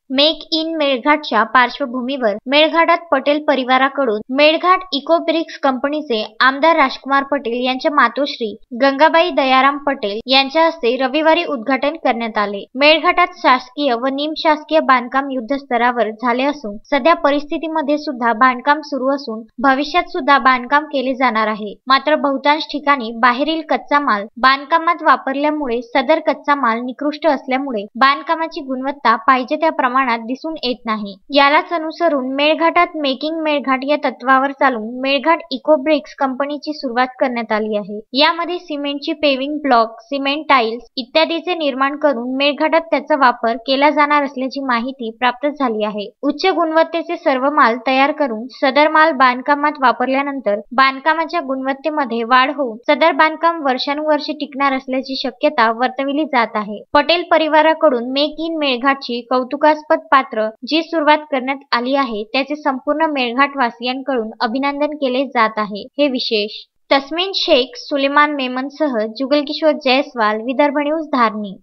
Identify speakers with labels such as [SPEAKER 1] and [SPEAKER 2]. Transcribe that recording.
[SPEAKER 1] Make in मेळघाटच्या पार्श्वभूमीवर मेळघाटात Patel परिवाराकडून Melghat ecobricks कंपनीचे आमदार राजकुमार पटेल यांच्या मातोश्री गंगाबाई दयाराम पटेल यांच्या हस्ते रविवारी उद्घाटन करण्यात आले। मेळघाटात शासकीय व निमशासकीय बांधकाम युद्धस्तरावर झाले असून सध्या परिस्थितीमध्ये सुद्धा बांधकाम सुरू असून भविष्यात सुद्धा बांधकाम केले जाणार आहे। मात्र बहुतांश ठिकाणी बाहेरील कच्चा माल बांधकामात वापरल्यामुळे सदर कच्चा माल निकृष्ट असल्यामुळे बांधकामाची गुणवत्ता पाहिजे त्या प्रमाणात दिसून येत नाही। यालाच अनुसरून मेळघाटात मेकिंग मेळघाट या तत्वावर चालून मेळघाट इकोब्रिक्स कंपनीची सुरुवात करण्यात आली आहे। यामध्ये सिमेंटची पेविंग ब्लॉक, सिमेंट टाइल्स इत्यादीचे निर्माण करून मेळघाटात त्याचा वापर केला जाणार असल्याची माहिती प्राप्त झाली आहे। उच्च गुणवत्तेचे सर्व माल तयार करून सदर माल बांधकामात वापरल्यानंतर बांधकामाच्या गुणवत्तेमध्ये वाढ होऊन सदर बांधकाम वर्षानुवर्षे टिकणार असल्याची शक्यता वर्तविली जात आहे। पटेल परिवाराकडून मेक इन मेळघाटची कौतुकास्पद पात्र जी सुरुवात करण्यात आली आहे त्याचे संपूर्ण मेळघाटवासियांकडून अभिनंदन केले जात आहे। हे विशेष। तस्मीन शेख, सुलेमान मेमनसह जुगल किशोर जयस्वाल, विदर्भ न्यूज, धारणी।